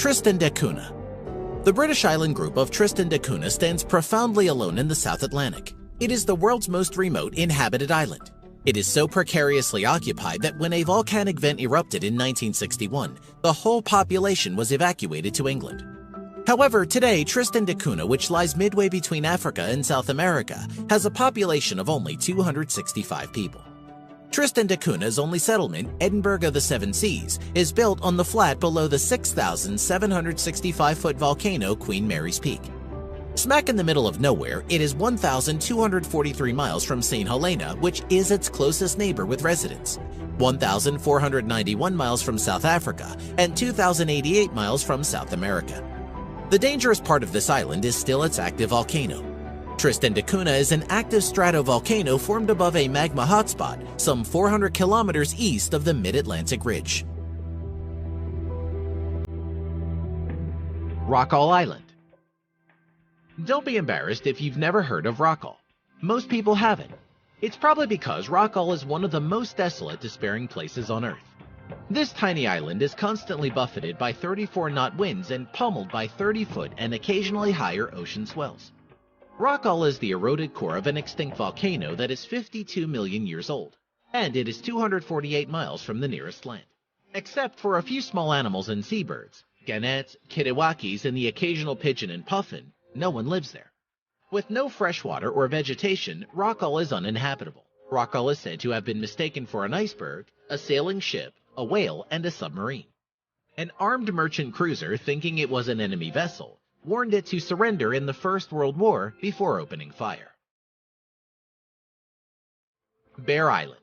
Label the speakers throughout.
Speaker 1: Tristan da Cunha. The British island group of Tristan da Cunha stands profoundly alone in the South Atlantic. It is the world's most remote inhabited island. It is so precariously occupied that when a volcanic vent erupted in 1961, the whole population was evacuated to England. However, today, Tristan da Cunha, which lies midway between Africa and South America, has a population of only 265 people. Tristan da Cunha's only settlement, Edinburgh of the Seven Seas, is built on the flat below the 6,765-foot volcano Queen Mary's Peak. Smack in the middle of nowhere, it is 1,243 miles from St. Helena, which is its closest neighbor with residents, 1,491 miles from South Africa, and 2,088 miles from South America. The dangerous part of this island is still its active volcano. Tristan da Cunha is an active stratovolcano formed above a magma hotspot some 400 kilometers east of the Mid-Atlantic Ridge. Rockall Island. Don't be embarrassed if you've never heard of Rockall. Most people haven't. It's probably because Rockall is one of the most desolate, despairing places on Earth. This tiny island is constantly buffeted by 34-knot winds and pummeled by 30-foot and occasionally higher ocean swells. Rockall is the eroded core of an extinct volcano that is 52 million years old, and it is 248 miles from the nearest land. Except for a few small animals and seabirds, gannets, kittiwakes, and the occasional pigeon and puffin, no one lives there. With no fresh water or vegetation, Rockall is uninhabitable. Rockall is said to have been mistaken for an iceberg, a sailing ship, a whale, and a submarine. An armed merchant cruiser, thinking it was an enemy vessel, warned it to surrender in the First World War before opening fire. Bear Island.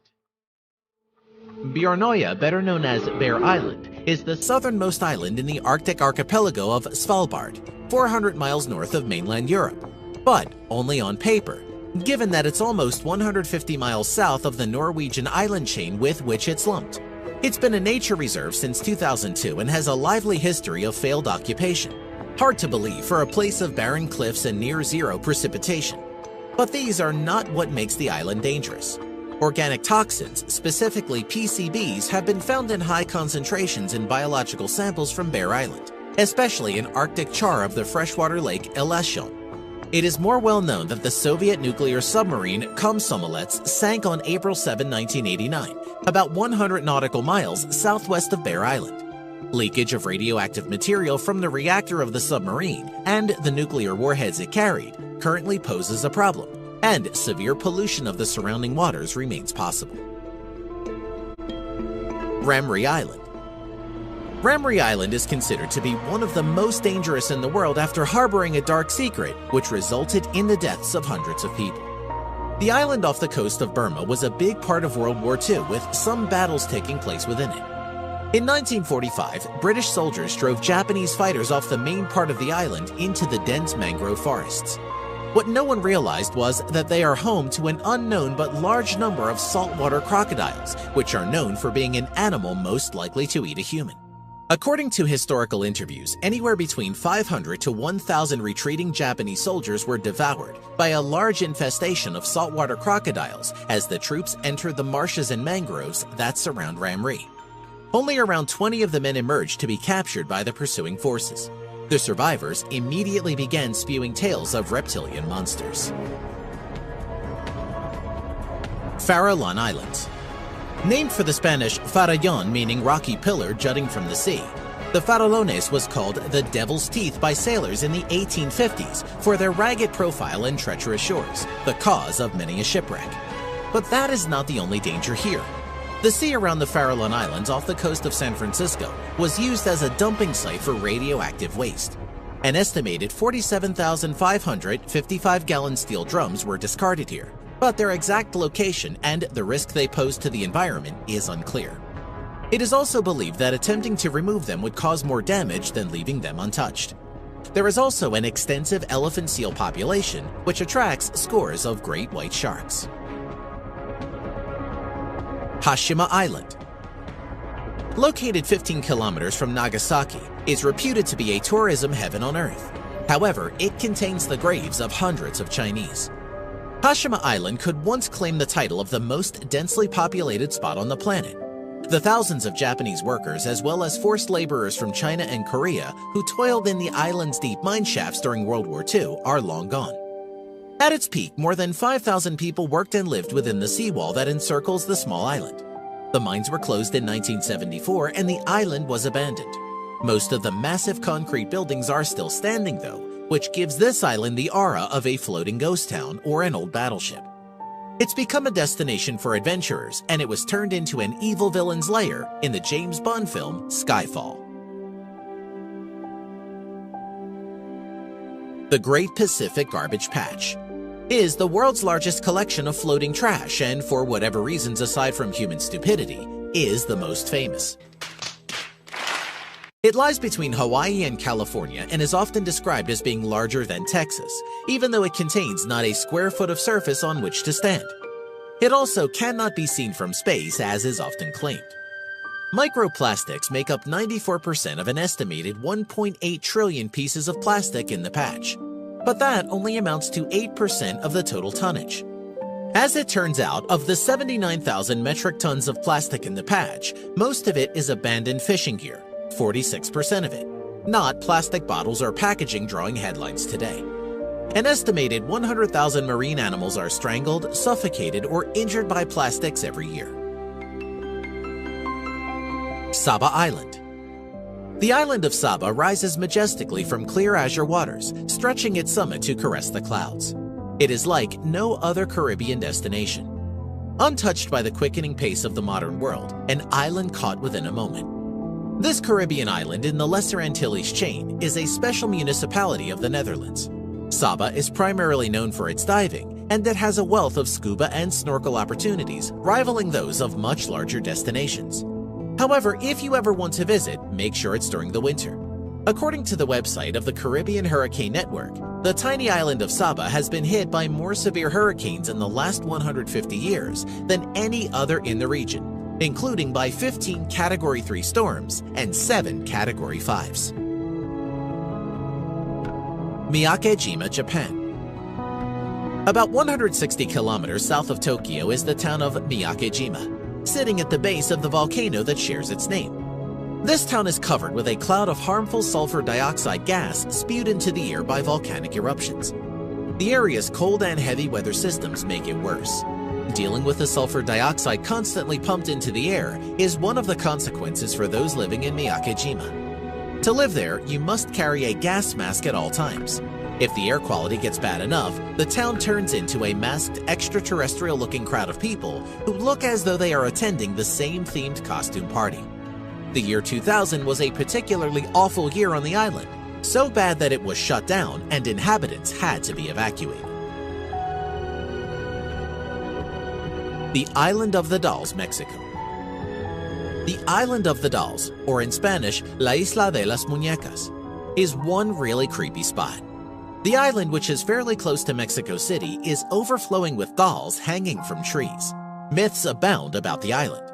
Speaker 1: Bjornoya, better known as Bear Island, is the southernmost island in the Arctic archipelago of Svalbard, 400 miles north of mainland Europe, but only on paper, given that it's almost 150 miles south of the Norwegian island chain with which it's lumped. It's been a nature reserve since 2002 and has a lively history of failed occupation. Hard to believe for a place of barren cliffs and near-zero precipitation. But these are not what makes the island dangerous. Organic toxins, specifically PCBs, have been found in high concentrations in biological samples from Bear Island, especially in Arctic char of the freshwater lake Elasjon. It is more well known that the Soviet nuclear submarine Komsomolets sank on April 7, 1989, about 100 nautical miles southwest of Bear Island. Leakage of radioactive material from the reactor of the submarine and the nuclear warheads it carried currently poses a problem, and severe pollution of the surrounding waters remains possible. Ramree Island. Ramree Island is considered to be one of the most dangerous in the world after harboring a dark secret which resulted in the deaths of hundreds of people. The island off the coast of Burma was a big part of World War II, with some battles taking place within it. In 1945, British soldiers drove Japanese fighters off the main part of the island into the dense mangrove forests. What no one realized was that they are home to an unknown but large number of saltwater crocodiles, which are known for being an animal most likely to eat a human. According to historical interviews, anywhere between 500 to 1,000 retreating Japanese soldiers were devoured by a large infestation of saltwater crocodiles as the troops entered the marshes and mangroves that surround Ramree. Only around 20 of the men emerged to be captured by the pursuing forces. The survivors immediately began spewing tales of reptilian monsters. Farallon Islands. Named for the Spanish Farallon, meaning rocky pillar jutting from the sea, the Farallones was called the Devil's Teeth by sailors in the 1850s for their ragged profile and treacherous shores, the cause of many a shipwreck. But that is not the only danger here. The sea around the Farallon Islands off the coast of San Francisco was used as a dumping site for radioactive waste. An estimated 47,500 55-gallon steel drums were discarded here, but their exact location and the risk they pose to the environment is unclear. It is also believed that attempting to remove them would cause more damage than leaving them untouched. There is also an extensive elephant seal population, which attracts scores of great white sharks. Hashima Island. Located 15 kilometers from Nagasaki, is reputed to be a tourism heaven on Earth. However, it contains the graves of hundreds of Chinese. Hashima Island could once claim the title of the most densely populated spot on the planet. The thousands of Japanese workers as well as forced laborers from China and Korea who toiled in the island's deep mine shafts during World War II are long gone. At its peak, more than 5,000 people worked and lived within the seawall that encircles the small island. The mines were closed in 1974 and the island was abandoned. Most of the massive concrete buildings are still standing though, which gives this island the aura of a floating ghost town or an old battleship. It's become a destination for adventurers, and it was turned into an evil villain's lair in the James Bond film Skyfall. The Great Pacific Garbage Patch is the world's largest collection of floating trash and, for whatever reasons aside from human stupidity, is the most famous. It lies between Hawaii and California and is often described as being larger than Texas, even though it contains not a square foot of surface on which to stand. It also cannot be seen from space, as is often claimed. Microplastics make up 94% of an estimated 1.8 trillion pieces of plastic in the patch, but that only amounts to 8% of the total tonnage. As it turns out, of the 79,000 metric tons of plastic in the patch, most of it is abandoned fishing gear, 46% of it, not plastic bottles or packaging drawing headlines today. An estimated 100,000 marine animals are strangled, suffocated, or injured by plastics every year. Saba Island. The island of Saba rises majestically from clear azure waters, stretching its summit to caress the clouds. It is like no other Caribbean destination. Untouched by the quickening pace of the modern world, an island caught within a moment. This Caribbean island in the Lesser Antilles chain is a special municipality of the Netherlands. Saba is primarily known for its diving, and it has a wealth of scuba and snorkel opportunities, rivaling those of much larger destinations. However, if you ever want to visit, make sure it's during the winter. According to the website of the Caribbean Hurricane Network, the tiny island of Saba has been hit by more severe hurricanes in the last 150 years than any other in the region, including by 15 Category 3 storms and 7 Category 5s. Miyakejima, Japan. About 160 kilometers south of Tokyo is the town of Miyakejima, sitting at the base of the volcano that shares its name. This town is covered with a cloud of harmful sulfur dioxide gas spewed into the air by volcanic eruptions. The area's cold and heavy weather systems make it worse. Dealing with the sulfur dioxide constantly pumped into the air is one of the consequences for those living in Miyakejima. To live there, you must carry a gas mask at all times. If the air quality gets bad enough, the town turns into a masked, extraterrestrial-looking crowd of people who look as though they are attending the same themed costume party. The year 2000 was a particularly awful year on the island, so bad that it was shut down and inhabitants had to be evacuated. The Island of the Dolls, Mexico. The Island of the Dolls, or in Spanish, La Isla de las Muñecas, is one really creepy spot. The island, which is fairly close to Mexico City, is overflowing with dolls hanging from trees. Myths abound about the island.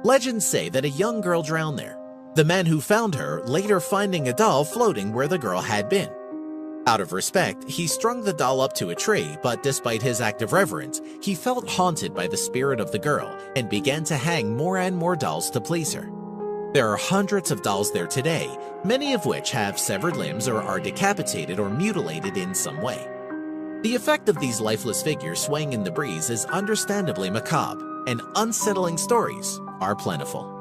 Speaker 1: Legends say that a young girl drowned there, the man who found her later finding a doll floating where the girl had been. Out of respect, he strung the doll up to a tree, but despite his act of reverence, he felt haunted by the spirit of the girl and began to hang more and more dolls to please her. There are hundreds of dolls there today, many of which have severed limbs or are decapitated or mutilated in some way. The effect of these lifeless figures swaying in the breeze is understandably macabre, and unsettling stories are plentiful.